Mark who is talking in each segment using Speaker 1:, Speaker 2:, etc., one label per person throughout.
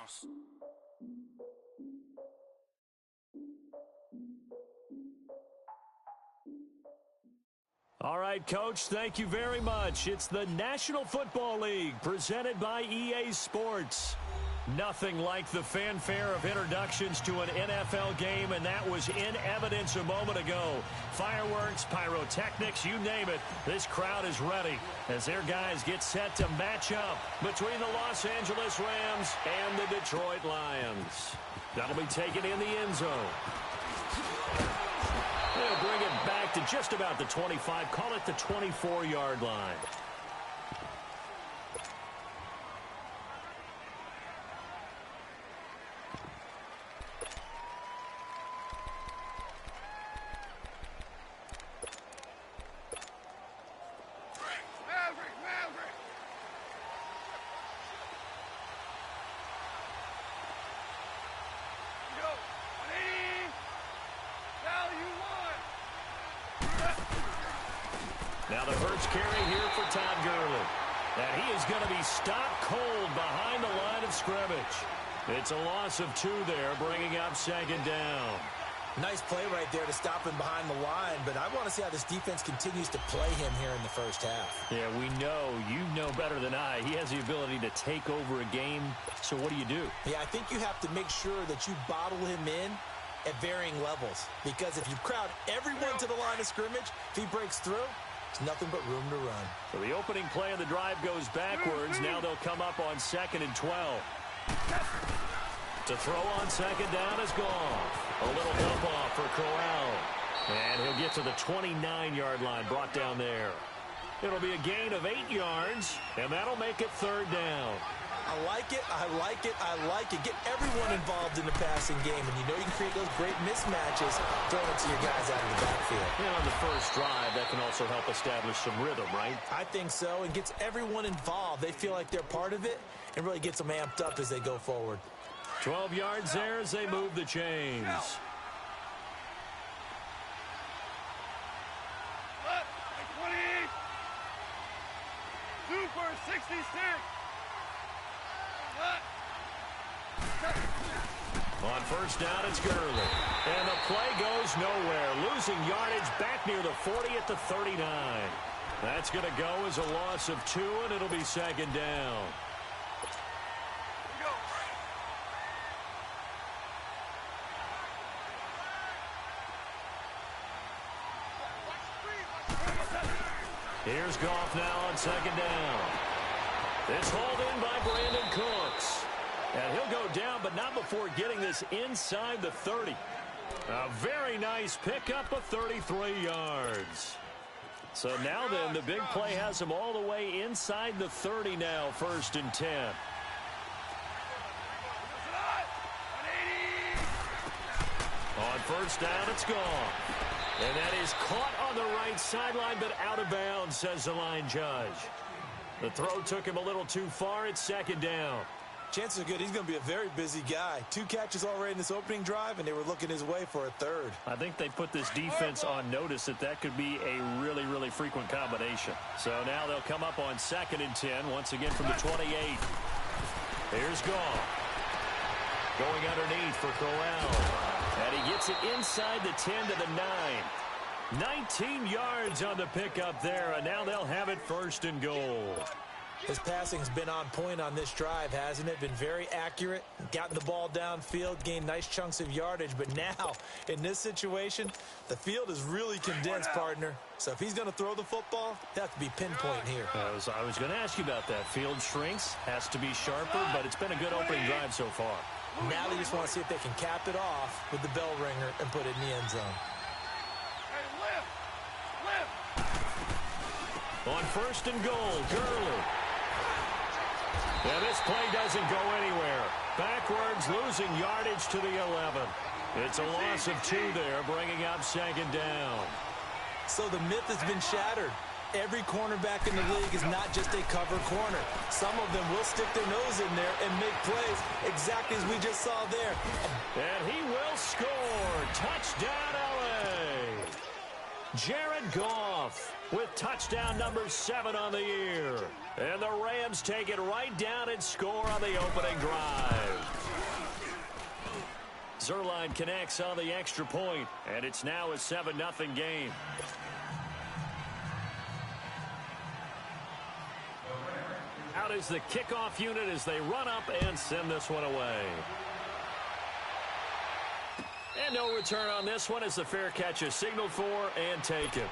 Speaker 1: bounce.
Speaker 2: All right, Coach, thank you very much. It's the National Football League presented by EA Sports. Nothing like the fanfare of introductions to an NFL game, and that was in evidence a moment ago. Fireworks, pyrotechnics, you name it. This crowd is ready as their guys get set to match up between the Los Angeles Rams and the Detroit Lions. That'll be taken in the end zone. They'll bring it back to just about the 25, call it the 24-yard line. Now the first carry here for Todd Gurley. And he is going to be stopped cold behind the line of scrimmage. It's a loss of 2 there, bringing up second down.
Speaker 3: Nice play right there to stop him behind the line, but I want to see how this defense continues to play him here in the first half.
Speaker 2: Yeah, we know. You know better than I. He has the ability to take over a game, so what do you do?
Speaker 3: Yeah, I think you have to make sure that you bottle him in at varying levels, because if you crowd everyone to the line of scrimmage, if he breaks through, there's nothing but room to run.
Speaker 2: So the opening play of the drive goes backwards. Now they'll come up on 2nd and 12. To throw on second down is Goff. A little dump off for Corral. And he'll get to the 29-yard line, brought down there. It'll be a gain of 8 yards, and that'll make it 3rd down.
Speaker 3: I like it, I like it, I like it. Get everyone involved in the passing game, and you know you can create those great mismatches throwing it to your guys out of the backfield.
Speaker 2: And on the first drive, that can also help establish some rhythm, right?
Speaker 3: I think so, and gets everyone involved. They feel like they're part of it, and really gets them amped up as they go forward.
Speaker 2: 12 yards there as they move the chains.
Speaker 4: Super 66.
Speaker 2: On first down, it's Gurley. And the play goes nowhere. Losing yardage back near the 40 at the 39. That's going to go as a loss of 2, and it'll be second down. Here's Goff now on second down. It's hauled in by Brandon Cooks. And he'll go down, but not before getting this inside the 30. A very nice pickup of 33 yards. So now then, the big play has him all the way inside the 30 now, 1st and 10. On first down, it's gone. And that is caught on the right sideline, but out of bounds, says the line judge. The throw took him a little too far. It's second down.
Speaker 3: Chances are good he's going to be a very busy guy. 2 catches already in this opening drive, and they were looking his way for a 3rd.
Speaker 2: I think they put this defense on notice that could be a really, really frequent combination. So now they'll come up on 2nd and 10, once again from the 28. Here's Goff. Going underneath for Corral. And he gets it inside the 10 to the 9. 19 yards on the pickup there, and now they'll have it 1st and goal.
Speaker 3: His passing's been on point on this drive, hasn't it? Been very accurate, gotten the ball downfield, gained nice chunks of yardage. But now, in this situation, the field is really condensed, partner. So if he's going to throw the football, it has to be pinpoint here.
Speaker 2: I was going to ask you about that. Field shrinks, has to be sharper, but it's been a good opening drive so far.
Speaker 3: Now they just want to see if they can cap it off with the bell ringer and put it in the end zone.
Speaker 2: On 1st and goal, Gurley. And this play doesn't go anywhere. Backwards, losing yardage to the 11. It's a loss of 2 there, bringing up second down.
Speaker 3: So the myth has been shattered. Every cornerback in the league is not just a cover corner. Some of them will stick their nose in there and make plays exactly as we just saw there.
Speaker 2: And he will score. Touchdown, L.A. Jared Goff. off with touchdown number 7 on the year. And the Rams take it right down and score on the opening drive. Zerline connects on the extra point, and it's now a 7-0 game. Out is the kickoff unit as they run up and send this one away. And no return on this one as the fair catch is signaled for and taken.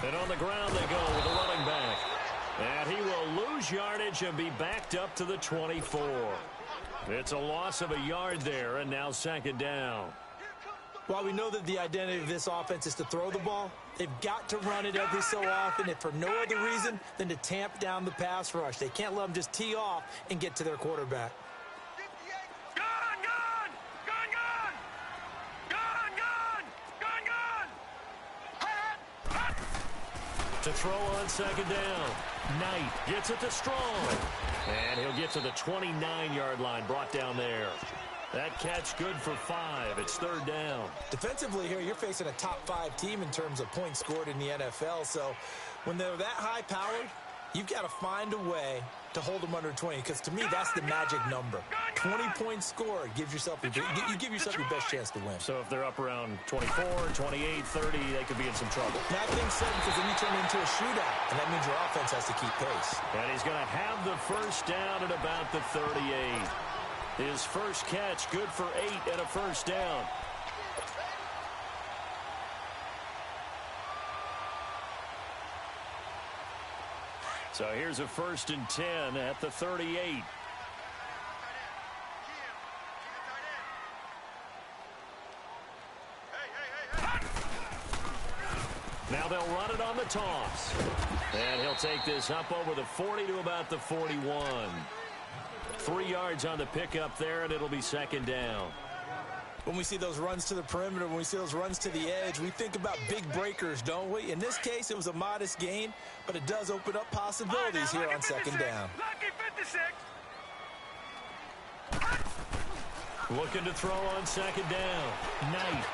Speaker 2: And on the ground they go with the running back. And he will lose yardage and be backed up to the 24. It's a loss of a yard there, and now second down.
Speaker 3: While we know that the identity of this offense is to throw the ball, they've got to run it every so often, if for no other reason than to tamp down the pass rush. They can't let them just tee off and get to their quarterback.
Speaker 2: To throw on second down. Knight gets it to Strong. And he'll get to the 29-yard line, brought down there. That catch good for 5. It's third down.
Speaker 3: Defensively here, you're facing a top-5 team in terms of points scored in the NFL. So when they're that high-powered, you've got to find a way to hold them under 20, because to me, that's the magic number. 20 points scored gives yourself you give yourself your best chance to win.
Speaker 2: So if they're up around 24, 28, 30, they could be in some trouble.
Speaker 3: And I think so, because then you turn it into a shootout, and that means your offense has to keep pace.
Speaker 2: And he's going to have the first down at about the 38. His first catch, good for 8 and a first down. So here's a 1st and 10 at the 38. Now they'll run it on the toss. And he'll take this up over the 40 to about the 41. 3 yards on the pickup there, and it'll be second down.
Speaker 3: When we see those runs to the perimeter, when we see those runs to the edge, we think about big breakers, don't we? In this case, it was a modest gain, but it does open up possibilities here on second down.
Speaker 2: Looking to throw on second down. Knight.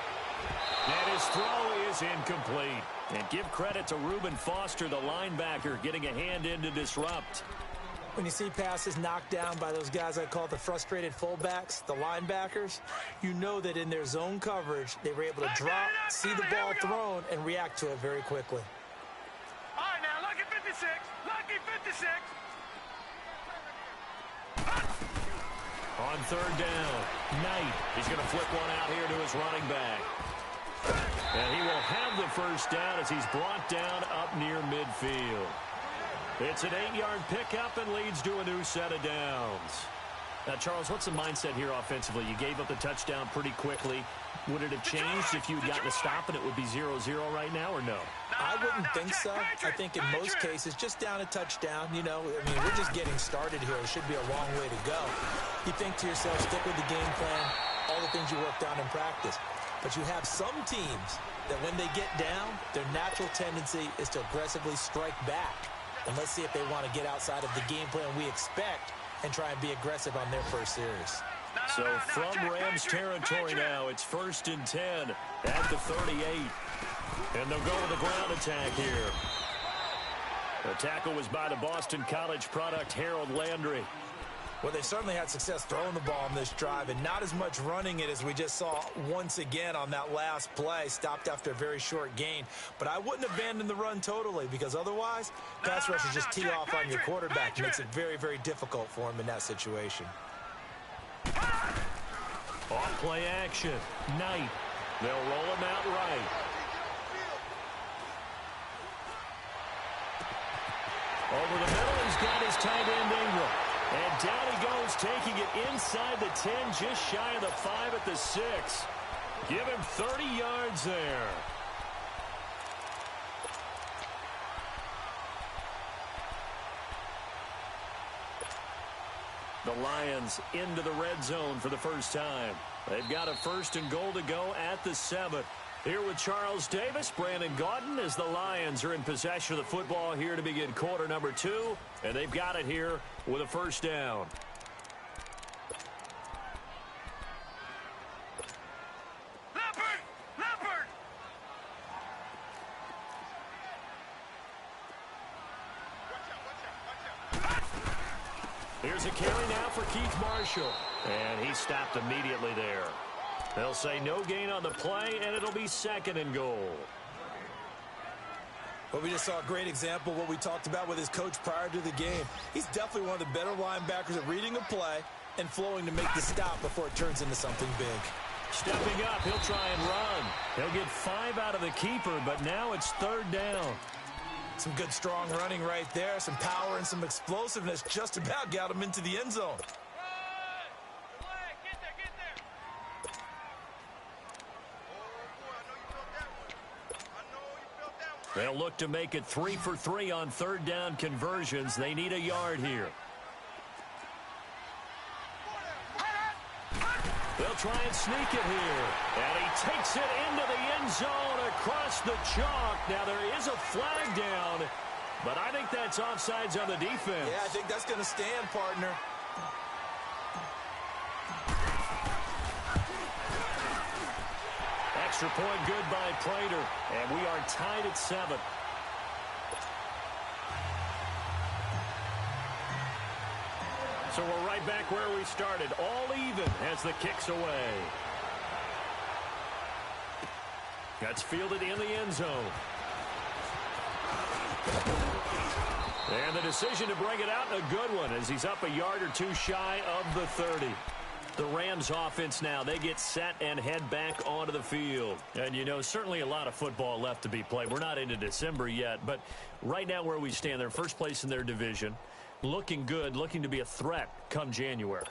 Speaker 2: And his throw is incomplete. And give credit to Reuben Foster, the linebacker, getting a hand in to disrupt.
Speaker 3: When you see passes knocked down by those guys I call the frustrated fullbacks, the linebackers, you know that in their zone coverage, they were able to drop, see the ball thrown, and react to it very quickly.
Speaker 1: All right, now, lucky 56. Lucky 56.
Speaker 2: On third down, Knight. He's going to flip one out here to his running back. And he will have the first down as he's brought down up near midfield. It's an 8-yard pickup and leads to a new set of downs. Now, Charles, what's the mindset here offensively? You gave up the touchdown pretty quickly. Would it have changed if you had gotten a stop and it would be 0-0 right now, or no?
Speaker 3: I wouldn't think so. I think in most cases, just down a touchdown, you know, I mean, we're just getting started here. It should be a long way to go. You think to yourself, stick with the game plan, all the things you worked on in practice. But you have some teams that when they get down, their natural tendency is to aggressively strike back. And let's see if they want to get outside of the game plan we expect and try and be aggressive on their first series.
Speaker 2: So from Rams territory now, it's 1st and 10 at the 38. And they'll go with the ground attack here. The tackle was by the Boston College product, Harold Landry.
Speaker 3: Well, they certainly had success throwing the ball on this drive, and not as much running it as we just saw once again on that last play, stopped after a very short gain. But I wouldn't abandon the run totally, because otherwise, pass rushers just tee off on your quarterback. It makes it very, very difficult for him in that situation.
Speaker 2: Off play action. Knight. They'll roll him out right. Over the middle, he's got his tight end Ingram. And down he goes, taking it inside the 10, just shy of the 5 at the 6. Give him 30 yards there. The Lions into the red zone for the first time. They've got a 1st and goal to go at the 7. Here with Charles Davis, Brandon Gaudin, as the Lions are in possession of the football here to begin quarter number 2. And they've got it here with a 1st down. Here's a carry now for Keith Marshall. And he stopped immediately there. They'll say no gain on the play, and it'll be 2nd and goal.
Speaker 3: Well, we just saw a great example of what we talked about with his coach prior to the game. He's definitely one of the better linebackers at reading a play and flowing to make the stop before it turns into something big.
Speaker 2: Stepping up, he'll try and run. He'll get 5 out of the keeper, but now it's 3rd down.
Speaker 3: Some good, strong running right there. Some power and some explosiveness just about got him into the end zone.
Speaker 2: They'll look to make it 3 for 3 on 3rd down conversions. They need a yard here. They'll try and sneak it here. And he takes it into the end zone across the chalk. Now there is a flag down, but I think that's offsides on the defense.
Speaker 3: Yeah, I think that's going to stand, partner.
Speaker 2: Extra point good by Prater, and we are tied at 7. So we're right back where we started, all even as the kick's away. That's fielded in the end zone. And the decision to bring it out, a good one, as he's up a yard or 2 shy of the 30. The Rams offense now, they get set and head back onto the field. And, you know, certainly a lot of football left to be played. We're not into December yet, but right now where we stand, they're first place in their division. Looking good, looking to be a threat come January.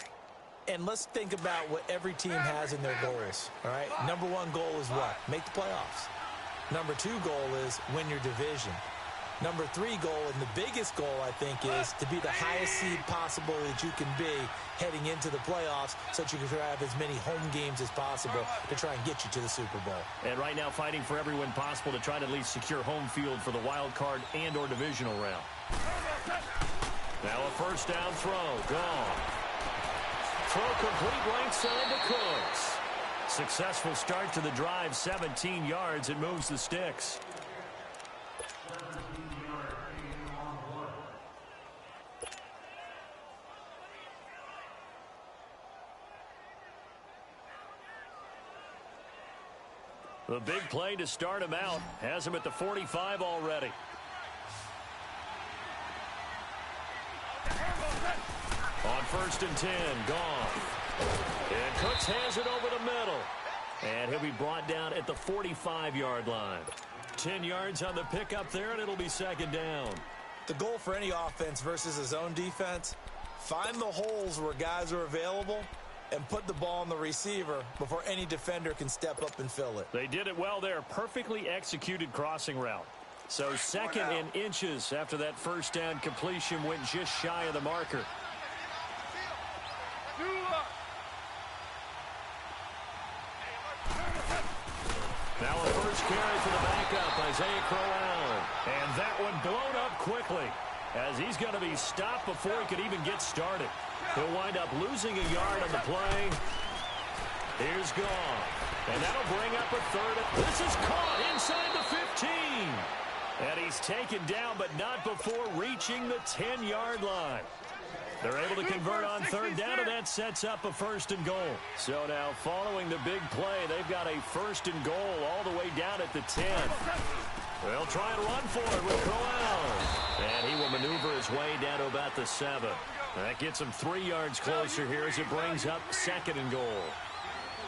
Speaker 3: And let's think about what every team has in their goals, all right? Number 1 goal is what? Make the playoffs. Number 2 goal is win your division. Number 3 goal, and the biggest goal, I think, is to be the highest seed possible that you can be heading into the playoffs so that you can have as many home games as possible to try and get you to the Super Bowl. And
Speaker 2: right now fighting for every win possible to try to at least secure home field for the wild card and or divisional round. Now a 1st down throw. Gone. Throw complete right side to Cooks. Successful start to the drive, 17 yards. It moves the sticks. The big play to start him out. Has him at the 45 already. On 1st and 10, gone. And Cooks has it over the middle. And he'll be brought down at the 45-yard line. 10 yards on the pickup there, and it'll be 2nd down.
Speaker 3: The goal for any offense versus a zone defense, find the holes where guys are available and put the ball on the receiver before any defender can step up and fill it.
Speaker 2: They did it well there. Perfectly executed crossing route. So 2nd and inches after that 1st down completion went just shy of the marker. Now a 1st carry for the backup, Isaiah Crowell. And that one blown up quickly as he's going to be stopped before he could even get started. He'll wind up losing a yard on the play. Here's gone. And that'll bring up a 3rd. This is caught inside the 15. And he's taken down, but not before reaching the 10-yard line. They're able to convert on 3rd down, and that sets up a 1st and goal. So now, following the big play, they've got a 1st and goal all the way down at the 10. They'll try and run for it with Crowell. And he will maneuver his way down to about the 7. That gets him 3 yards closer here as it brings up 2nd and goal.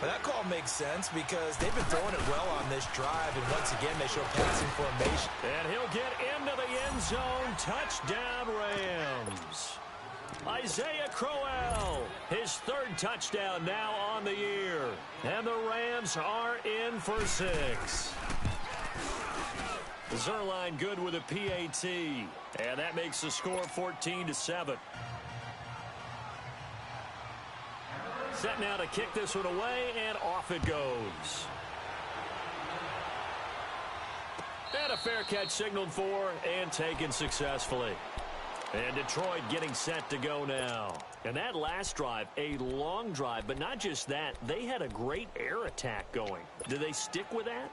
Speaker 3: Well, that call makes sense because they've been throwing it well on this drive, and once again, they show passing formation.
Speaker 2: And he'll get into the end zone. Touchdown, Rams. Isaiah Crowell, his 3rd touchdown now on the year. And the Rams are in for 6. Zerline good with a PAT. And that makes the score 14-7. Set now to kick this one away, and off it goes. And a fair catch signaled for and taken successfully. And Detroit getting set to go now. And that last drive, a long drive, but not just that. They had a great air attack going. Do they stick with that?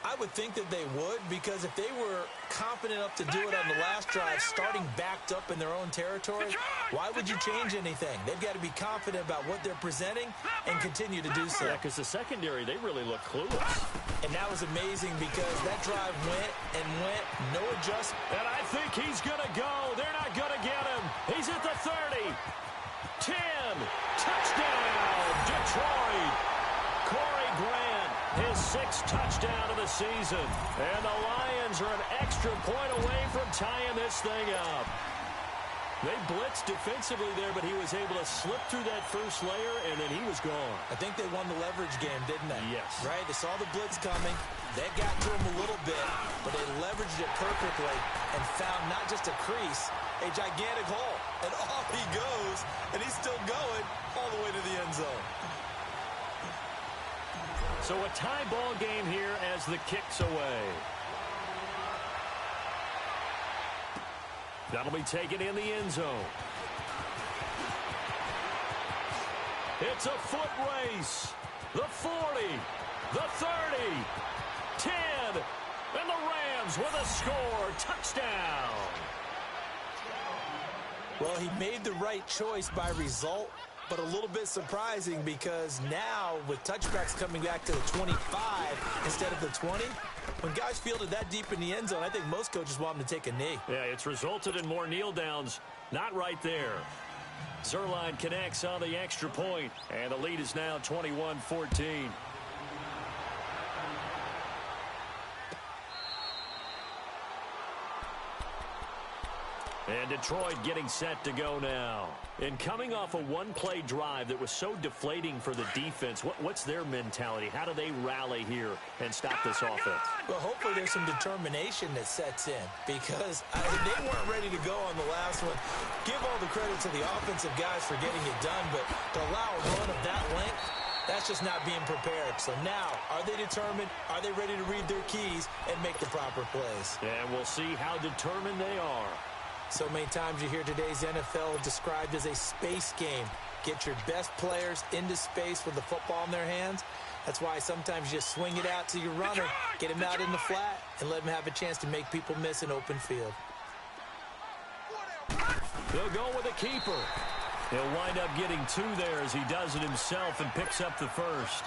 Speaker 3: I would think that they would, because if they were confident enough to do it on the last drive, starting backed up in their own territory, why would you change anything? They've got to be confident about what they're presenting and continue to do so.
Speaker 2: Yeah, because the secondary, they really look clueless.
Speaker 3: And that was amazing because that drive went and went, no adjustment.
Speaker 2: And I think he's going to go. They're not going to get him. He's at the 30. 10. Touchdown, Detroit. Corey Grant, his 6th touchdown of the season. And the Lions are an extra point away from tying this thing up. They blitzed defensively there, but he was able to slip through that first layer, and then he was gone.
Speaker 3: I think they won the leverage game, didn't they?
Speaker 2: Yes.
Speaker 3: Right? They saw the blitz coming. That got to him a little bit, but they leveraged it perfectly and found not just a crease, a gigantic hole. And off he goes, and he's still going all the way to the end zone.
Speaker 2: So a tie ball game here as the kick's away. That'll be taken in the end zone. It's a foot race. The 40, the 30, 10, and the Rams with a score. Touchdown.
Speaker 3: Well, he made the right choice by result, but a little bit surprising because now with touchbacks coming back to the 25 instead of the 20, when guys fielded that deep in the end zone, I think most coaches want them to take a knee.
Speaker 2: Yeah, it's resulted in more kneel downs. Not right there. Zerline connects on the extra point, and the lead is now 21-14. And Detroit getting set to go now. And coming off a one-play drive that was so deflating for the defense, what's their mentality? How do they rally here and stop this offense?
Speaker 3: Well, hopefully there's some determination that sets in because they weren't ready to go on the last one. Give all the credit to the offensive guys for getting it done, but to allow a run of that length, that's just not being prepared. So now, are they determined? Are they ready to read their keys and make the proper plays?
Speaker 2: And we'll see how determined they are.
Speaker 3: So many times you hear today's NFL described as a space game. Get your best players into space with the football in their hands. That's why sometimes you just swing it out to your runner, get him out in the flat, and let him have a chance to make people miss an open field.
Speaker 2: They'll go with a keeper. He'll wind up getting 2 there as he does it himself and picks up the first.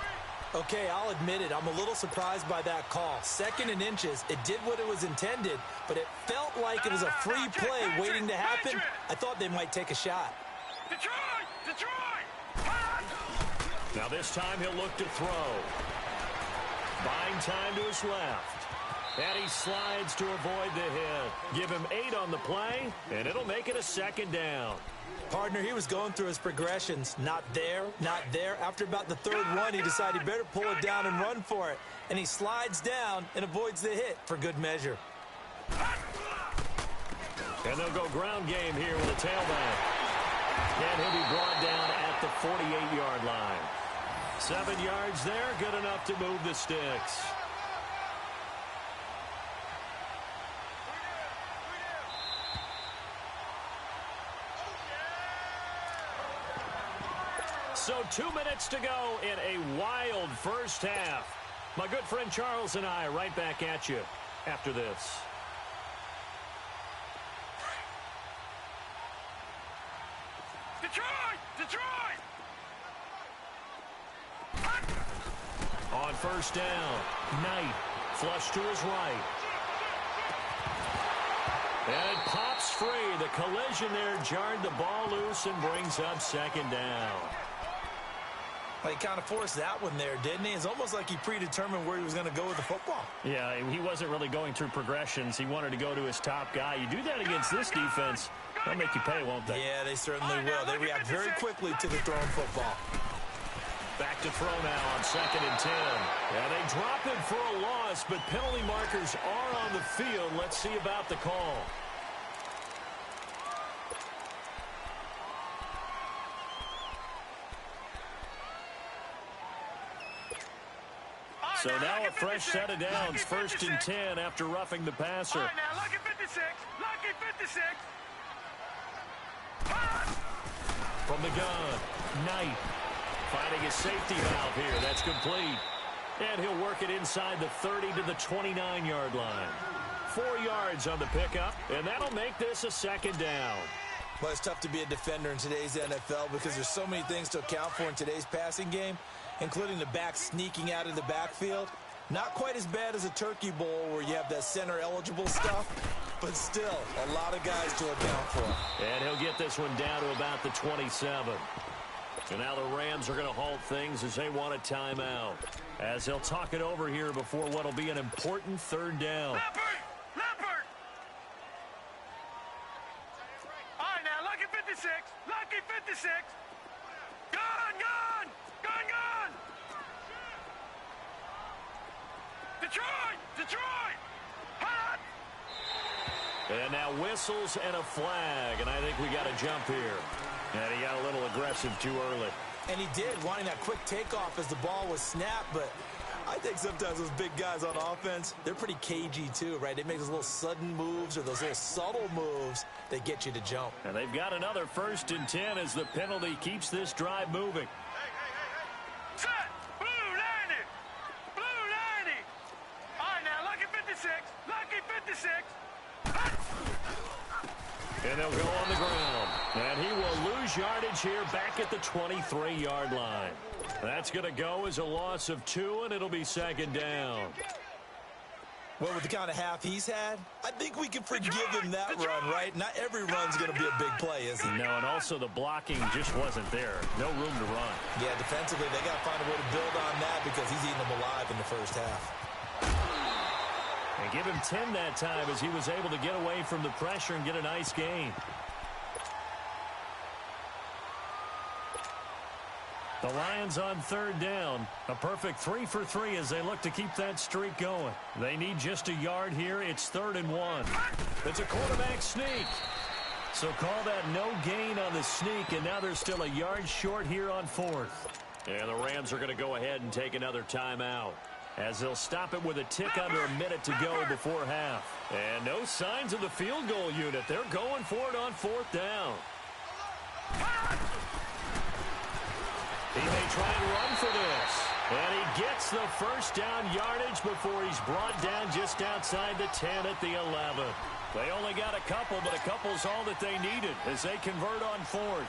Speaker 3: Okay, I'll admit it. I'm a little surprised by that call. 2nd and inches. It did what it was intended, but it felt like it was a free play waiting to happen. I thought they might take a shot.
Speaker 1: Detroit!
Speaker 2: Now this time he'll look to throw. Buying time to his left. And he slides to avoid the hit. Give him 8 on the play, and it'll make it a 2nd down.
Speaker 3: Partner, he was going through his progressions. Not there, not there. After about the 3rd one, he decided he better pull it down and run for it. And he slides down and avoids the hit for good measure.
Speaker 2: And they'll go ground game here with a tailback. And he'll be brought down at the 48-yard line. 7 yards there, good enough to move the sticks. So 2 minutes to go in a wild first half. My good friend Charles and I right back at you after this.
Speaker 1: Detroit!
Speaker 2: On first down, Knight flush to his right. And it pops free. The collision there jarred the ball loose and brings up 2nd down.
Speaker 3: Well, he kind of forced that one there, didn't he? It's almost like he predetermined where he was going to go with the football.
Speaker 2: Yeah, he wasn't really going through progressions. He wanted to go to his top guy. You do that against this defense, they'll make you pay, won't they?
Speaker 3: Yeah, they certainly will. They react very quickly to the thrown football.
Speaker 2: Back to throw now on 2nd and 10. Yeah, they drop it for a loss, but penalty markers are on the field. Let's see about the call. So now a fresh set of downs, 1st and 10 after roughing the passer.
Speaker 1: All right, now, lucky 56. Lucky 56.
Speaker 2: From the gun, Knight finding his safety valve here. That's complete. And he'll work it inside the 30 to the 29-yard line. 4 yards on the pickup, and that'll make this a 2nd down.
Speaker 3: Well, it's tough to be a defender in today's NFL because there's so many things to account for in today's passing game, including the back sneaking out of the backfield. Not quite as bad as a turkey bowl where you have that center-eligible stuff, but still a lot of guys to account for.
Speaker 2: And he'll get this one down to about the 27. And now the Rams are going to halt things as they want a timeout, as they'll talk it over here before what will be an important 3rd down.
Speaker 1: Leopard! All right, now, lucky 56. Lucky 56. Gun! Detroit! Hot!
Speaker 2: And now whistles and a flag, and I think we got a jump here. And he got a little aggressive too early.
Speaker 3: And he did, wanting that quick takeoff as the ball was snapped, but I think sometimes those big guys on offense, they're pretty cagey too, right? They make those little sudden moves or those little subtle moves that get you to jump.
Speaker 2: And they've got another 1st and 10 as the penalty keeps this drive moving.
Speaker 1: Set! Blue 90! Blue 90! All right, now, lucky 56. Lucky 56.
Speaker 2: And they'll go on the ground. And he will lose yardage here back at the 23-yard line. That's going to go as a loss of 2, and it'll be 2nd down.
Speaker 3: Well, with the kind of half he's had, I think we can forgive him that run, right? Not every run's going to be a big play, is he?
Speaker 2: No, and also the blocking just wasn't there. No room to run.
Speaker 3: Yeah, defensively, they got to find a way to build on that because he's eating them alive in the first half.
Speaker 2: And give him 10 that time as he was able to get away from the pressure and get a nice gain. The Lions on 3rd down. A perfect 3 for 3 as they look to keep that streak going. They need just a yard here. It's 3rd and 1. It's a quarterback sneak. So call that no gain on the sneak, and now they're still a yard short here on 4th. And the Rams are going to go ahead and take another timeout, as they'll stop it with a tick under a minute to go before half. And no signs of the field goal unit. They're going for it on 4th down. He may try and run for this. And he gets the 1st down yardage before he's brought down just outside the 10 at the 11. They only got a couple, but a couple's all that they needed as they convert on 4th.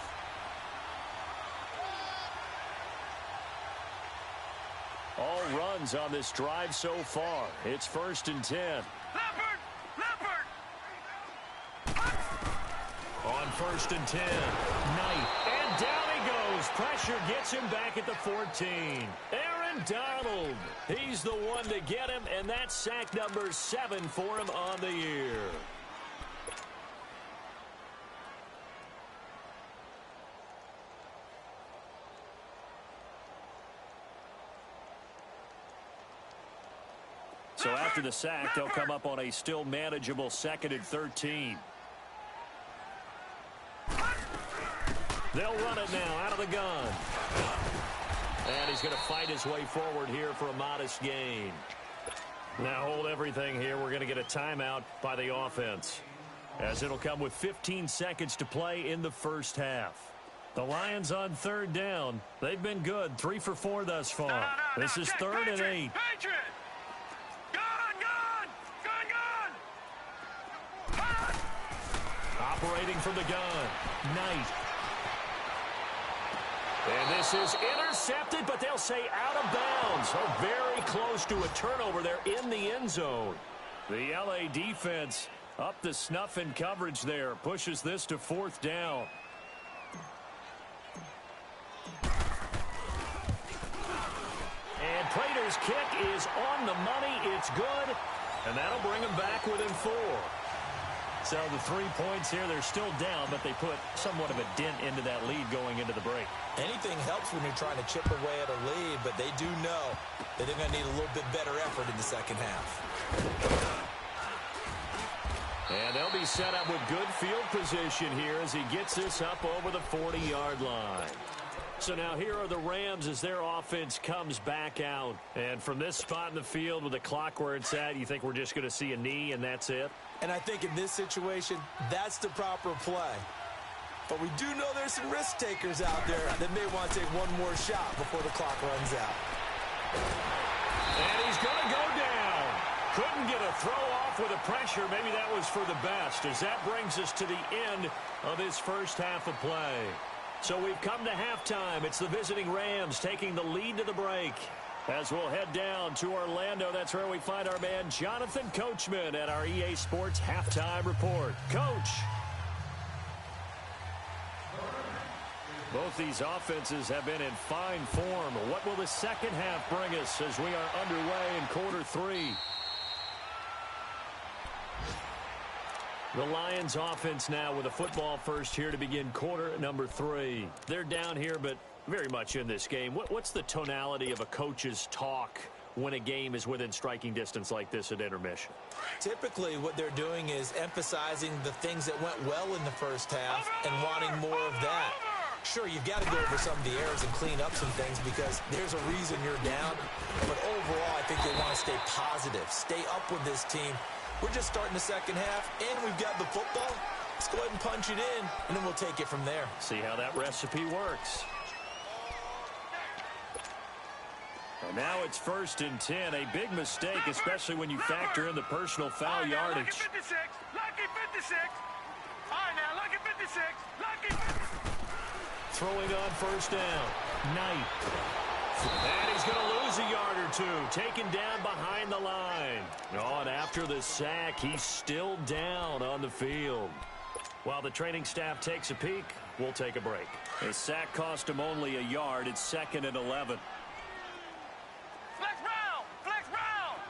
Speaker 2: All runs on this drive so far. It's 1st and 10.
Speaker 1: Leopard!
Speaker 2: On 1st and 10. Knight. And down he goes. Pressure gets him back at the 14. Aaron Donald. He's the one to get him, and that's sack number 7 for him on the year. So after the sack, they'll come up on a still manageable 2nd and 13. They'll run it now out of the gun. And he's going to fight his way forward here for a modest gain. Now hold everything here. We're going to get a timeout by the offense, as it'll come with 15 seconds to play in the first half. The Lions on 3rd down. They've been good. 3 for 4 thus far. This is 3rd and 8.
Speaker 1: Patriot!
Speaker 2: Operating from the gun. Knight. And this is intercepted, but they'll say out of bounds. So very close to a turnover there in the end zone. The LA defense up the snuff in coverage there. Pushes this to 4th down. And Prater's kick is on the money. It's good. And that'll bring them back within 4. So the 3 points here, they're still down, but they put somewhat of a dent into that lead going into the break.
Speaker 3: Anything helps when you're trying to chip away at a lead, but they do know that they're going to need a little bit better effort in the second half.
Speaker 2: And they'll be set up with good field position here as he gets this up over the 40-yard line. So now here are the Rams as their offense comes back out. And from this spot in the field with the clock where it's at, you think we're just going to see a knee and that's it?
Speaker 3: And I think in this situation, that's the proper play. But we do know there's some risk takers out there that may want to take one more shot before the clock runs out.
Speaker 2: And he's going to go down. Couldn't get a throw off with the pressure. Maybe that was for the best, as that brings us to the end of this first half of play. So we've come to halftime. It's the visiting Rams taking the lead to the break. As we'll head down to Orlando, that's where we find our man Jonathan Coachman at our EA Sports Halftime Report. Coach. Both these offenses have been in fine form. What will the second half bring us as we are underway in quarter three? The Lions offense now with a football first here to begin quarter number 3. They're down here, but very much in this game. What's the tonality of a coach's talk when a game is within striking distance like this at intermission?
Speaker 3: Typically, what they're doing is emphasizing the things that went well in the first half and wanting more of that. Sure, you've got to go over some of the errors and clean up some things because there's a reason you're down. But overall, I think they want to stay positive, stay up with this team. We're just starting the second half, and we've got the football. Let's go ahead and punch it in, and then we'll take it from there.
Speaker 2: See how that recipe works. And now it's 1st and 10. A big mistake, especially when you factor in the personal foul yardage.
Speaker 1: Lucky 56. Lucky 56. All right, now, lucky 56. Lucky.
Speaker 2: Throwing on first down. Knight. And he's going to lose a yard or two. Taken down behind the line. Oh, and after the sack, he's still down on the field. While the training staff takes a peek, we'll take a break. The sack cost him only a yard. It's 2nd and 11.
Speaker 1: Flex round. Flex round.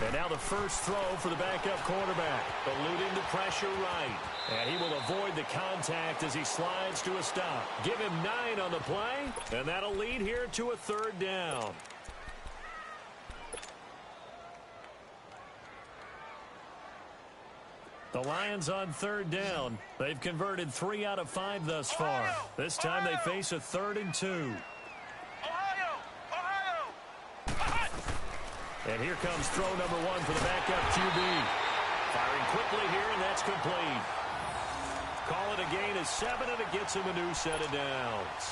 Speaker 2: And now the first throw for the backup quarterback. Eluding the pressure right. And he will avoid the contact as he slides to a stop. Give him 9 on the play, and that'll lead here to a 3rd down. The Lions on 3rd down. They've converted 3 out of 5 thus far. This time they face a 3rd and 2. And here comes throw number 1 for the backup QB. Firing quickly here, and that's complete. Call it a gain of 7, and it gets him a new set of downs.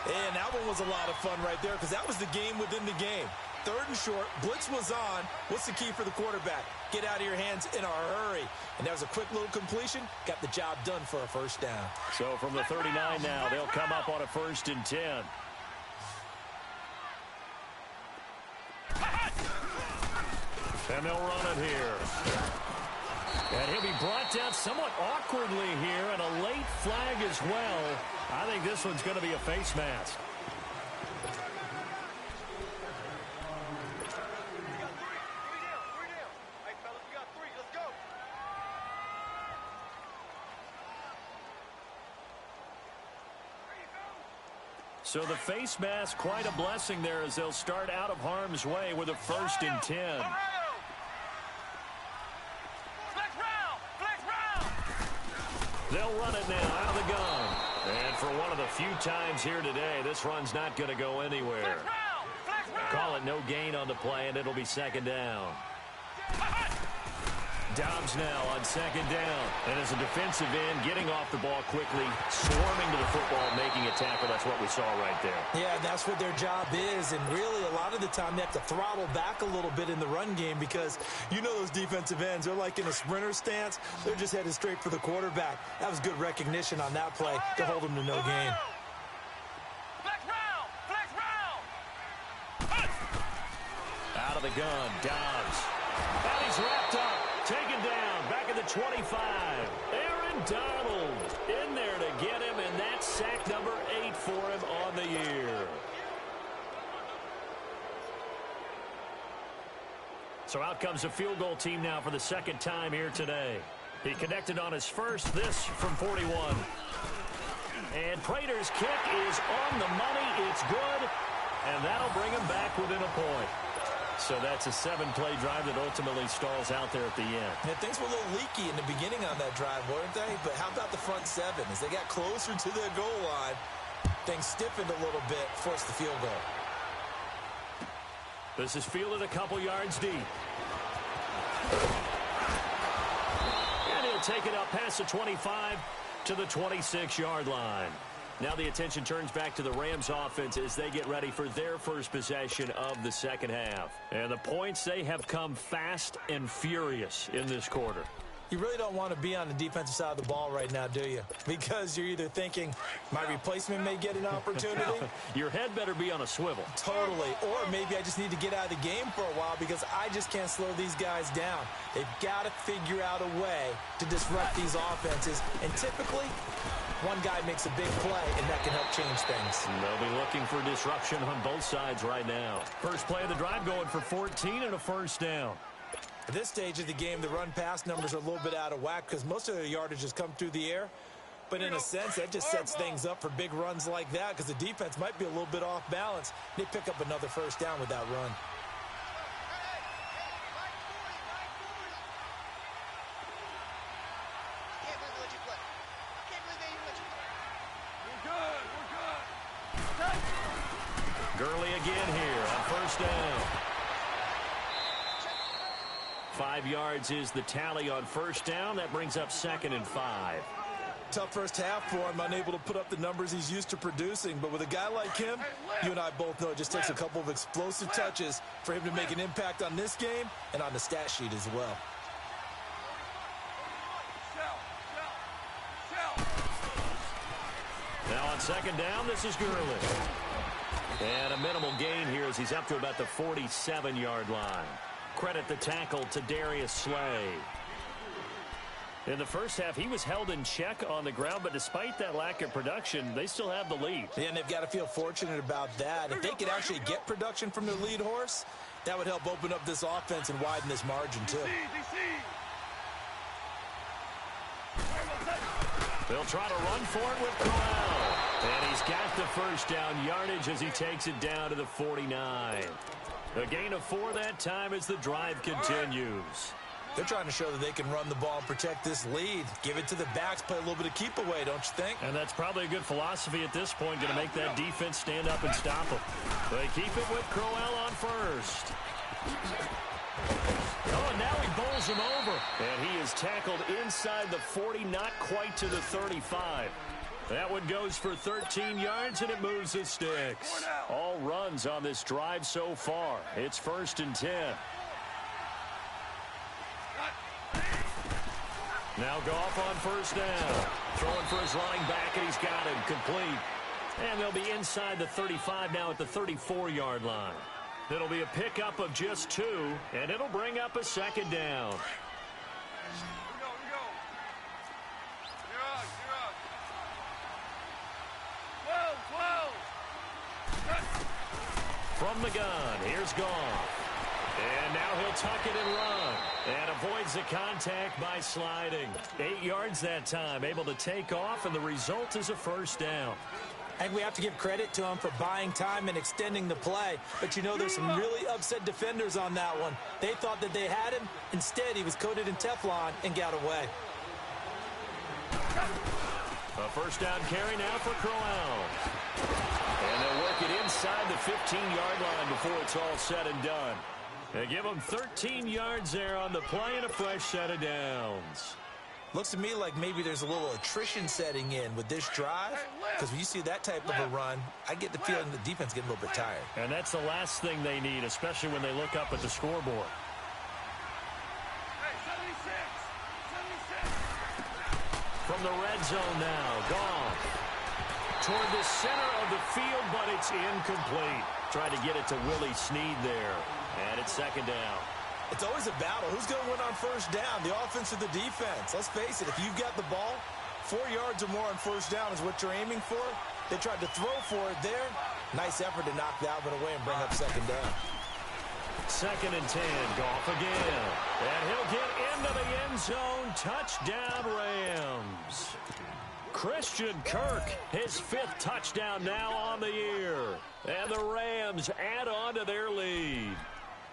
Speaker 3: And that one was a lot of fun right there because that was the game within the game. 3rd and short, blitz was on. What's the key for the quarterback? Get out of your hands in a hurry. And that was a quick little completion. Got the job done for a 1st down.
Speaker 2: So from the 39 now, they'll come up on a 1st and 10. And they'll run it here. And he'll be brought down somewhat awkwardly here, and a late flag as well. I think this one's going to be a face mask. So the face mask, quite a blessing there as they'll start out of harm's way with a 1st and 10. They'll run it now out of the gun. And for one of the few times here today, this run's not going to go anywhere. Call it no gain on the play, and it'll be 2nd down. Dobbs now on 2nd down. And as a defensive end, getting off the ball quickly, swarming to the football, making a tackle. That's what we saw right there.
Speaker 3: Yeah, that's what their job is. And really, a lot of the time, they have to throttle back a little bit in the run game because you know those defensive ends, they're like in a sprinter stance. They're just headed straight for the quarterback. That was good recognition on that play to hold them to no gain.
Speaker 2: Out of the gun, Dobbs. And he's wrapped up. Taken down, back at the 25. Aaron Donald in there to get him, and that's sack number 8 for him on the year. So out comes the field goal team now for the 2nd time here today. He connected on his first, this from 41. And Prater's kick is on the money. It's good, and that'll bring him back within a point. So that's a 7-play drive that ultimately stalls out there at the end.
Speaker 3: And things were a little leaky in the beginning on that drive, weren't they? But how about the front 7? As they got closer to their goal line, things stiffened a little bit, forced the field goal.
Speaker 2: This is fielded a couple yards deep. And he'll take it up past the 25 to the 26-yard line. Now the attention turns back to the Rams offense as they get ready for their first possession of the second half. And the points, they have come fast and furious in this quarter.
Speaker 3: You really don't want to be on the defensive side of the ball right now, do you? Because you're either thinking, my replacement may get an opportunity.
Speaker 2: Your head better be on a swivel.
Speaker 3: Totally. Or maybe I just need to get out of the game for a while because I just can't slow these guys down. They've got to figure out a way to disrupt these offenses. And typically, one guy makes a big play, and that can help change things.
Speaker 2: And they'll be looking for disruption on both sides right now. First play of the drive going for 14 and a first down.
Speaker 3: At this stage of the game, the run-pass numbers are a little bit out of whack because most of their yardage has come through the air. But in a sense, that just sets things up for big runs like that because the defense might be a little bit off balance. They pick up another first down with that run.
Speaker 2: Gurley again here on first down. 5 yards is the tally on first down. That brings up 2nd and 5.
Speaker 3: Tough first half for him, unable to put up the numbers he's used to producing. But with a guy like him, you and I both know it just takes a couple of explosive touches for him to make an impact on this game and on the stat sheet as well.
Speaker 2: Now on second down, this is Gurley. And a minimal gain here as he's up to about the 47-yard line. Credit the tackle to Darius Slay. In the first half, he was held in check on the ground, but despite that lack of production, they still have the lead.
Speaker 3: Yeah, and they've got to feel fortunate about that. If they could actually get production from their lead horse, that would help open up this offense and widen this margin, too.
Speaker 2: They'll try to run for it with Crowell. And he's got the first down yardage as he takes it down to the 49. A gain of 4 that time as the drive continues.
Speaker 3: They're trying to show that they can run the ball and protect this lead. Give it to the backs, play a little bit of keep away, don't you think?
Speaker 2: And that's probably a good philosophy at this point, going to make that defense stand up and stop them. They keep it with Crowell on first. Oh, and now he bowls him over. And he is tackled inside the 40, not quite to the 35. That one goes for 13 yards, and it moves the sticks. All runs on this drive so far. It's 1st and 10. Now Goff on first down. Throwing for his running back, and he's got him complete. And they'll be inside the 35 now at the 34-yard line. It'll be a pickup of just 2, and it'll bring up a 2nd down. From the gun, here's Goff. And now he'll tuck it and run. And avoids the contact by sliding. 8 yards that time, able to take off, and the result is a first down.
Speaker 3: I think we have to give credit to him for buying time and extending the play. But you know, there's some really upset defenders on that one. They thought that they had him. Instead, he was coated in Teflon and got away.
Speaker 2: A first down carry now for Crowell. And they'll work it inside the 15-yard line before it's all said and done. They give them 13 yards there on the play and a fresh set of downs.
Speaker 3: Looks to me like maybe there's a little attrition setting in with this drive. Because when you see that type of a run, I get the feeling the defense getting a little bit tired.
Speaker 2: And that's the last thing they need, especially when they look up at the scoreboard. From the red zone now, Goff toward the center of the field, but it's incomplete. Tried to get it to Willie Snead there, and it's 2nd down.
Speaker 3: It's always a battle. Who's going to win on first down, the offense or the defense? Let's face it, if you've got the ball, 4 yards or more on first down is what you're aiming for. They tried to throw for it there. Nice effort to knock that one away and bring up 2nd down.
Speaker 2: 2nd and 10, Goff again. And he'll get into the end zone. Touchdown, Rams. Christian Kirk, his 5th touchdown now on the year. And the Rams add on to their lead.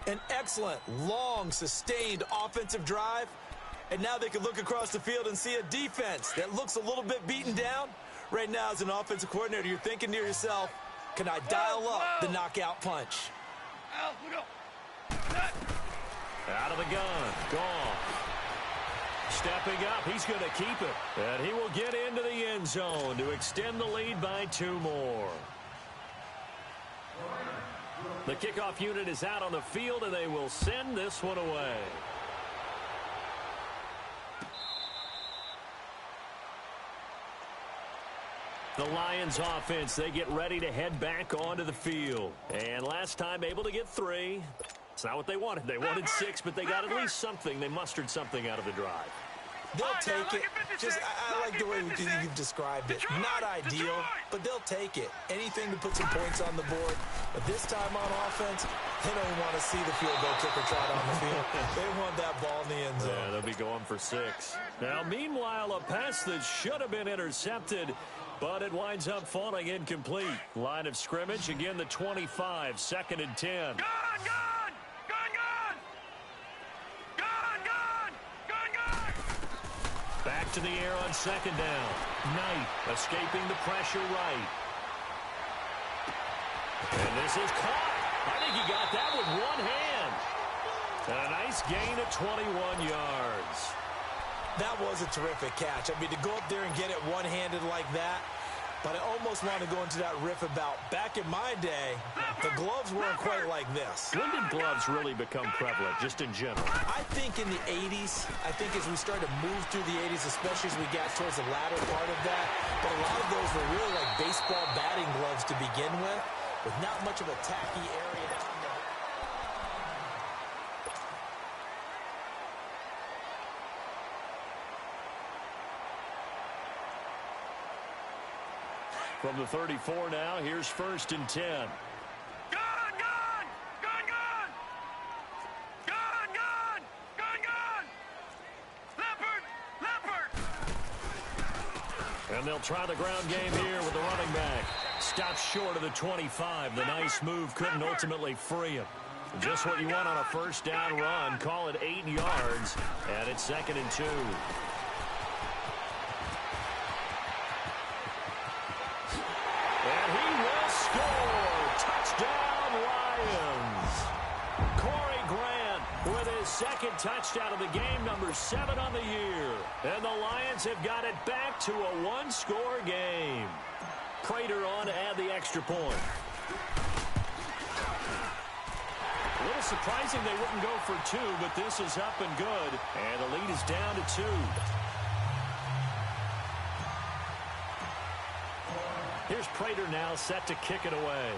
Speaker 3: An excellent, long, sustained offensive drive. And now they can look across the field and see a defense that looks a little bit beaten down. Right now, as an offensive coordinator, you're thinking to yourself, can I dial up the knockout punch?
Speaker 2: Out of the gun. Goff. Stepping up, he's going to keep it. And he will get into the end zone to extend the lead by 2 more. The kickoff unit is out on the field, and they will send this one away. The Lions offense, they get ready to head back onto the field. And last time able to get 3. It's not what they wanted. They wanted 6, but they got at least something. They mustered something out of the drive.
Speaker 3: They'll take it. I like the way you've described it. Not ideal, but they'll take it. Anything to put some points on the board. But this time on offense, they don't want to see the field goal kicker trot on the field. They want that ball in the end zone.
Speaker 2: Yeah, they'll be going for 6. Now, meanwhile, a pass that should have been intercepted, but it winds up falling incomplete. Line of scrimmage, again the 25, 2nd and 10. Back to the air on 2nd down. Knight escaping the pressure right. And this is caught. I think he got that with one hand. And a nice gain of 21 yards.
Speaker 3: That was a terrific catch. I mean, to go up there and get it one-handed like that, but I almost want to go into that riff about back in my day, the gloves weren't quite like this.
Speaker 2: When did gloves really become prevalent, just in general?
Speaker 3: I think in the 80s. I think as we started to move through the 80s, especially as we got towards the latter part of that. But a lot of those were really like baseball batting gloves to begin with not much of a tacky area down there.
Speaker 2: From the 34 now, here's 1st and 10.
Speaker 1: Gun! Leopard!
Speaker 2: And they'll try the ground game here with the running back. Stops short of the 25. The nice move couldn't ultimately free him. Just what you want on a 1st down run. Call it 8 yards, and it's 2nd and 2. And he will score. Touchdown, Lions. Corey Grant with his 2nd touchdown of the game, number 7 on the year. And the Lions have got it back to a 1-score game. Prater on to add the extra point. A little surprising they wouldn't go for 2, but this is up and good. And the lead is down to 2. Here's Prater now set to kick it away.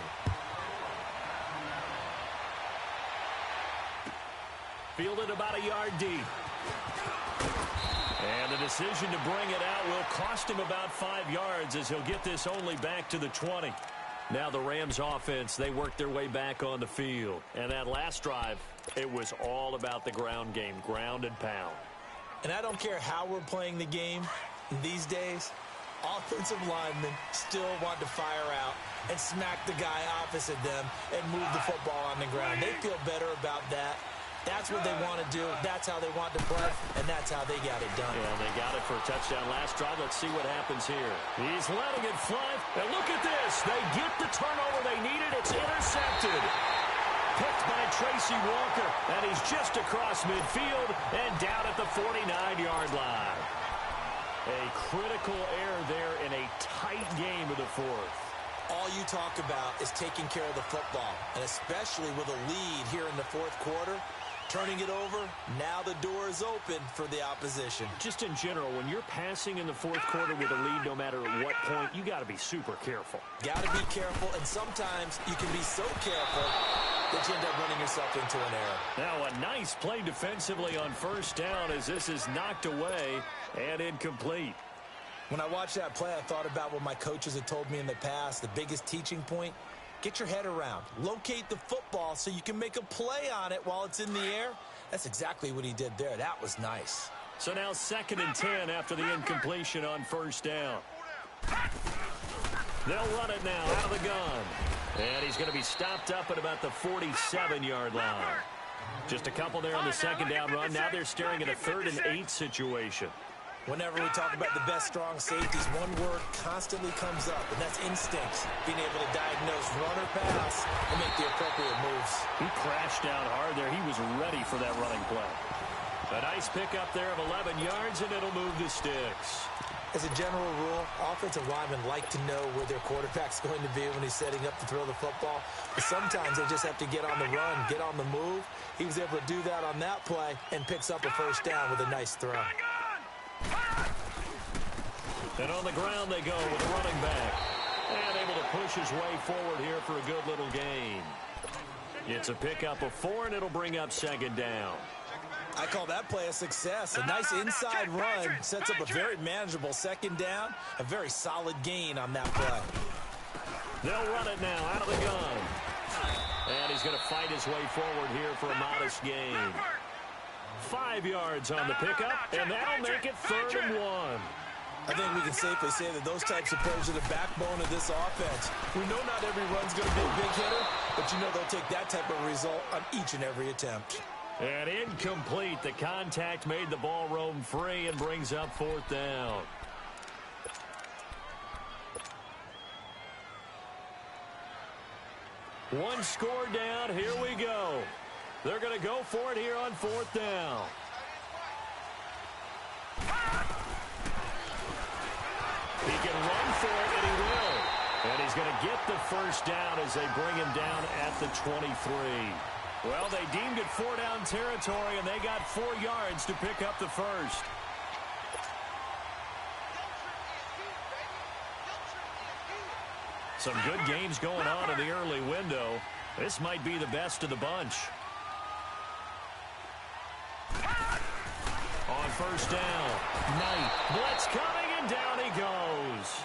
Speaker 2: Fielded about a yard deep. And the decision to bring it out will cost him about 5 yards as he'll get this only back to the 20. Now the Rams offense, they work their way back on the field. And that last drive, it was all about the ground game, ground and pound.
Speaker 3: And I don't care how we're playing the game these days, offensive linemen still want to fire out and smack the guy opposite them and move the football on the ground. They feel better about that. That's what they want to do. That's how they want to play, and that's how they got it done.
Speaker 2: Yeah, they got it for a touchdown last drive. Let's see what happens here. He's letting it fly. And look at this. They get the turnover they needed. It's intercepted. Picked by Tracy Walker, and he's just across midfield and down at the 49-yard line. A critical error there in a tight game of the 4th.
Speaker 3: All you talk about is taking care of the football, and especially with a lead here in the 4th quarter, turning it over, now the door is open for the opposition.
Speaker 2: Just in general, when you're passing in the 4th quarter with a lead, no matter at what point, you got to be super careful.
Speaker 3: Got to be careful, and sometimes you can be so careful that you end up running yourself into an error.
Speaker 2: Now a nice play defensively on 1st down as this is knocked away and incomplete.
Speaker 3: When I watched that play, I thought about what my coaches had told me in the past. The biggest teaching point, get your head around. Locate the football so you can make a play on it while it's in the air. That's exactly what he did there. That was nice.
Speaker 2: So now 2nd and 10 after the incompletion on 1st down. They'll run it now out of the gun. And he's going to be stopped up at about the 47-yard line. Just a couple there on the second down run. Now they're staring at a 3rd and 8 situation.
Speaker 3: Whenever we talk about the best strong safeties, one word constantly comes up, and that's instincts. Being able to diagnose run or pass and make the appropriate moves.
Speaker 2: He crashed down hard there. He was ready for that running play. A nice pickup there of 11 yards, and it'll move the sticks.
Speaker 3: As a general rule, offensive linemen like to know where their quarterback's going to be when he's setting up to throw the football. But sometimes they just have to get on the run, get on the move. He was able to do that on that play and picks up a first down with a nice throw.
Speaker 2: And on the ground they go with a running back. And able to push his way forward here for a good little gain. It's a pickup of 4, and it'll bring up 2nd down.
Speaker 3: I call that play a success. A nice inside run sets up a very manageable 2nd down. A very solid gain on that play.
Speaker 2: They'll run it now out of the gun. And he's going to fight his way forward here for a modest gain. 5 yards on the pickup, and that'll make it 3rd and 1.
Speaker 3: I think we can safely say that those types of plays are the backbone of this offense. We know not every run's going to be a big hitter, but you know they'll take that type of result on each and every attempt.
Speaker 2: And incomplete. The contact made the ball roam free and brings up 4th down. One score down. Here we go. They're going to go for it here on 4th down. He can run for it, and he will. And he's going to get the first down as they bring him down at the 23. Well, they deemed it 4-down territory, and they got 4 yards to pick up the first. Some good games going on in the early window. This might be the best of the bunch. On first down, Knight. Blitz coming, and down he goes.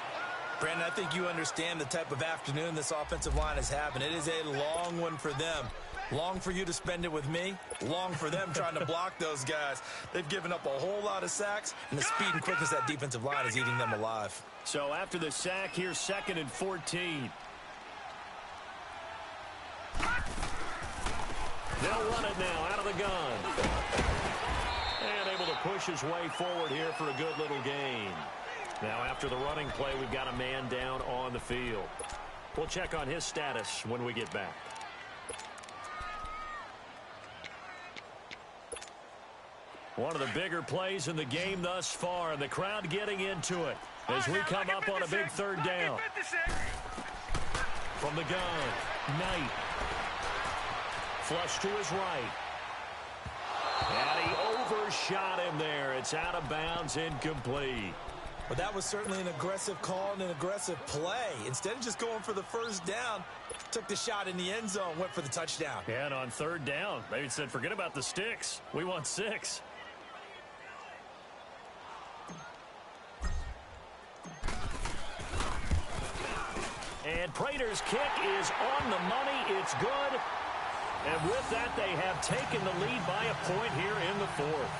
Speaker 3: Brandon, I think you understand the type of afternoon this offensive line is having. It is a long one for them. Long for you to spend it with me. Long for them trying to block those guys. They've given up a whole lot of sacks, and the speed and quickness of that defensive line is eating them alive.
Speaker 2: So after the sack, here's 2nd and 14. They'll run it now out of the gun. And able to push his way forward here for a good little gain. Now after the running play, we've got a man down on the field. We'll check on his status when we get back. One of the bigger plays in the game thus far, and the crowd getting into it as we come up on a big 3rd down. From the gun, Knight. Flush to his right. And he overshot him there. It's out of bounds, incomplete.
Speaker 3: Well, that was certainly an aggressive call and an aggressive play. Instead of just going for the first down, took the shot in the end zone, went for the touchdown.
Speaker 2: And on 3rd down, they said, forget about the sticks. We want 6. And Prater's kick is on the money. It's good. And with that, they have taken the lead by a point here in the 4th.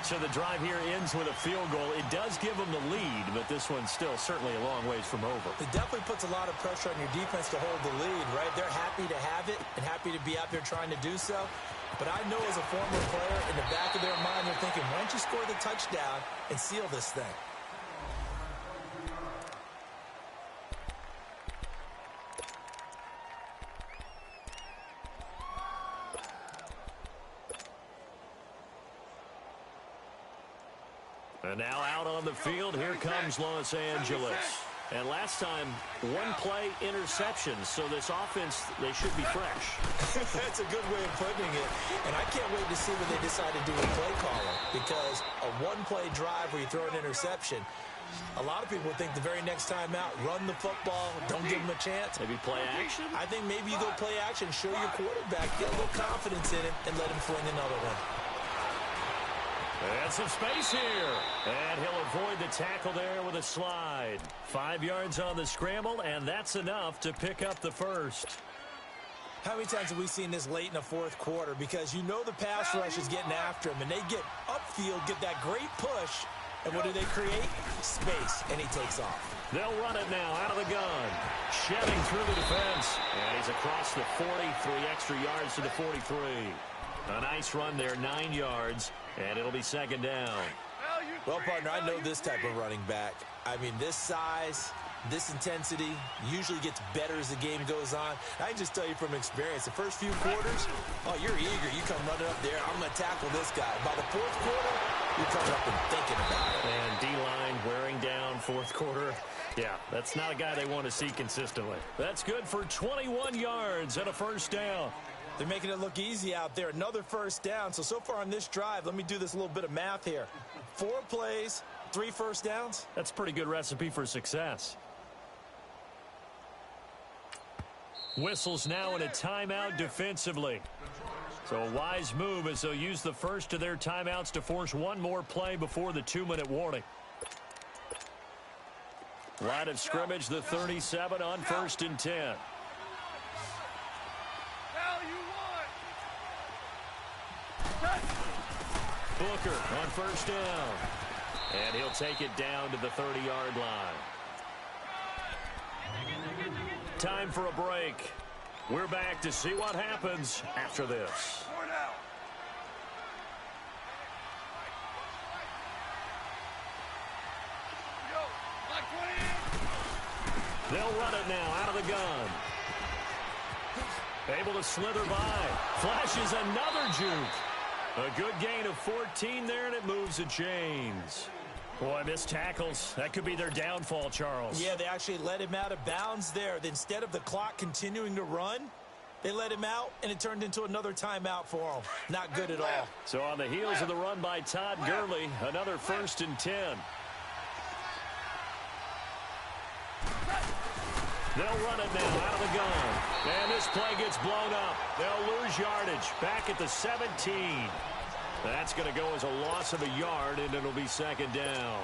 Speaker 2: So the drive here ends with a field goal. It does give them the lead, but this one's still certainly a long ways from over.
Speaker 3: It definitely puts a lot of pressure on your defense to hold the lead, right? They're happy to have it and happy to be out there trying to do so. But I know as a former player, in the back of their mind, they're thinking, why don't you score the touchdown and seal this thing?
Speaker 2: And now out on the field, here comes Los Angeles. And last time, 1-play interception. So this offense, they should be fresh.
Speaker 3: That's a good way of putting it. And I can't wait to see what they decide to do with play calling. Because a 1-play drive where you throw an interception, a lot of people think the very next time out, run the football, don't give them a chance.
Speaker 2: Maybe play action?
Speaker 3: I think maybe you go play action, show your quarterback, get a little confidence in it, and let him fling another one.
Speaker 2: And some space here. And he'll avoid the tackle there with a slide. 5 yards on the scramble, and that's enough to pick up the first.
Speaker 3: How many times have we seen this late in the 4th quarter? Because you know the pass rush is getting after him, and they get upfield, get that great push, and what do they create? Space, and he takes off.
Speaker 2: They'll run it now out of the gun. Shedding through the defense. And he's across the 40, 3 extra yards to the 43. A nice run there, 9 yards, and it'll be second down.
Speaker 3: Well, partner, I know this type of running back. I mean, this size, this intensity usually gets better as the game goes on. I can just tell you from experience, the first few quarters, oh, you're eager. You come running up there, I'm going to tackle this guy. By the fourth quarter, you're coming up and thinking about it.
Speaker 2: And D-line wearing down fourth quarter. Yeah, that's not a guy they want to see consistently. That's good for 21 yards and a first down.
Speaker 3: They're making it look easy out there. Another first down. So far on this drive, let me do this little bit of math here. 4 plays, 3 first downs.
Speaker 2: That's a pretty good recipe for success. Whistles now in a timeout defensively. So a wise move as they'll use the first of their timeouts to force one more play before the 2-minute warning. Line of scrimmage, the 37 on 1st and 10. Booker on first down. And he'll take it down to the 30-yard line. Time for a break. We're back to see what happens after this. They'll run it now out of the gun. Able to slither by. Flashes another juke. A good gain of 14 there, and it moves the chains. Boy, missed tackles. That could be their downfall, Charles.
Speaker 3: Yeah, they actually let him out of bounds there. Instead of the clock continuing to run, they let him out, and it turned into another timeout for him. Not good at all.
Speaker 2: So on the heels of the run by Todd Gurley, another 1st and 10. They'll run it now out of the gun. And this play gets blown up. They'll lose yardage back at the 17. That's going to go as a loss of a yard, and it'll be second down.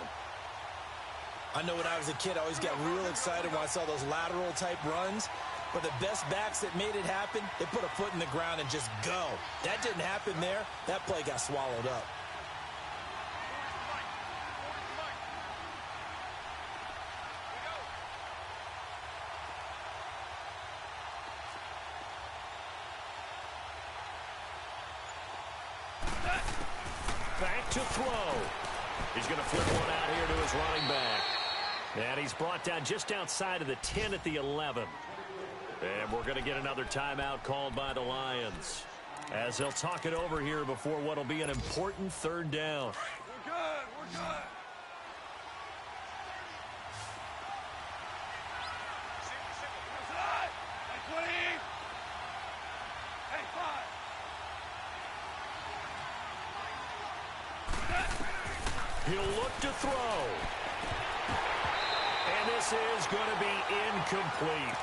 Speaker 3: I know when I was a kid, I always got real excited when I saw those lateral-type runs. But the best backs that made it happen, they put a foot in the ground and just go. That didn't happen there. That play got swallowed up.
Speaker 2: Back to throw. He's going to flip one out here to his running back. And he's brought down just outside of the 10 at the 11. And we're going to get another timeout called by the Lions, as they'll talk it over here before what will be an important 3rd down.
Speaker 1: We're good. We're good.
Speaker 2: He'll look to throw. And this is going to be incomplete.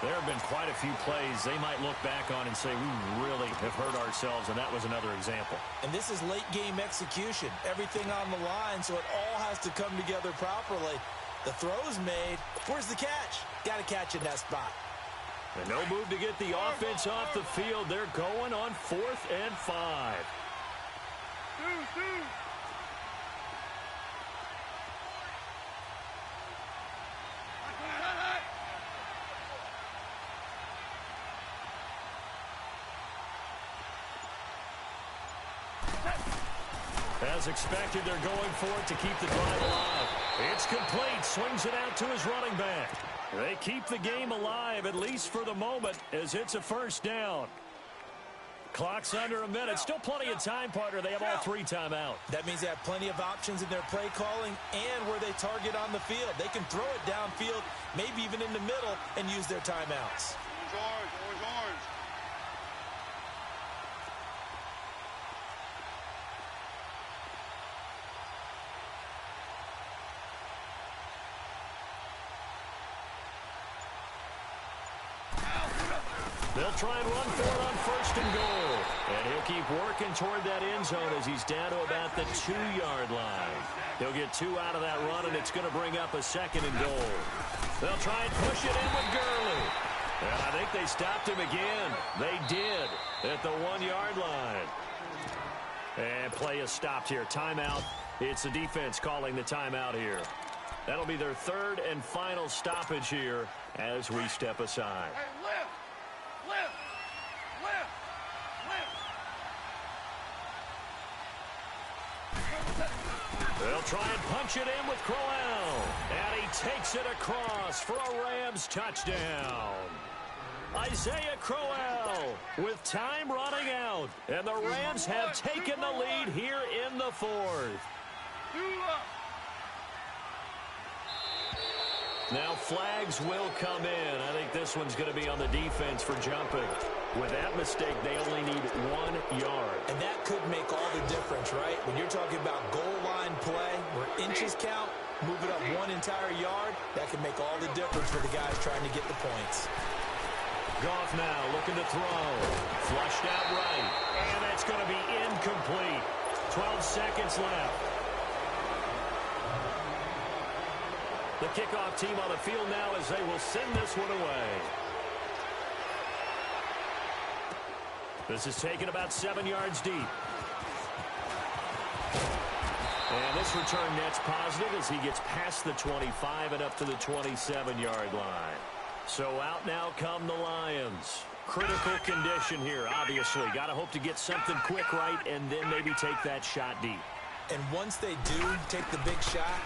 Speaker 2: There have been quite a few plays they might look back on and say, we really have hurt ourselves, and that was another example.
Speaker 3: And this is late-game execution. Everything on the line, so it all has to come together properly. The throw's made. Where's the catch? Got to catch in that spot.
Speaker 2: And no move to get the offense off the field. They're going on 4th and 5. As expected, they're going for it to keep the drive alive. It's complete. Swings it out to his running back. They keep the game alive, at least for the moment, as it's a first down. Clock's under a minute. Still plenty of time, partner. They have all 3 timeouts.
Speaker 3: That means they have plenty of options in their play calling and where they target on the field. They can throw it downfield, maybe even in the middle, and use their timeouts.
Speaker 1: Orange.
Speaker 2: They'll try and run for it on 1st and goal. And he'll keep working toward that end zone as he's down to about the 2-yard line. He'll get 2 out of that run, and it's going to bring up a 2nd and goal. They'll try and push it in with Gurley. And I think they stopped him again. They did at the 1-yard line. And play is stopped here. Timeout. It's the defense calling the timeout here. That'll be their 3rd and final stoppage here as we step aside.
Speaker 1: Hey, lift!
Speaker 2: They'll try and punch it in with Crowell. And he takes it across for a Rams touchdown. Isaiah Crowell with time running out. And the Rams have taken the lead here in the fourth. Now flags will come in. I think this one's going to be on the defense for jumping. With that mistake, they only need 1 yard.
Speaker 3: And that could make all the difference, right? When you're talking about goal line play, where inches count, move it up 1 entire yard, that can make all the difference for the guys trying to get the points.
Speaker 2: Goff now looking to throw. Flushed out right. And that's going to be incomplete. 12 seconds left. The kickoff team on the field now as they will send this one away. This is taken about 7 yards deep. And this return net's positive as he gets past the 25 and up to the 27-yard line. So out now come the Lions. Critical condition here, obviously. Got to hope to get something quick right and then maybe take that shot deep.
Speaker 3: And once they do take the big shot,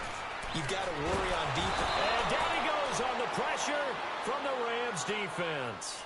Speaker 3: you've got to worry on defense.
Speaker 2: And down he goes on the pressure from the Rams defense.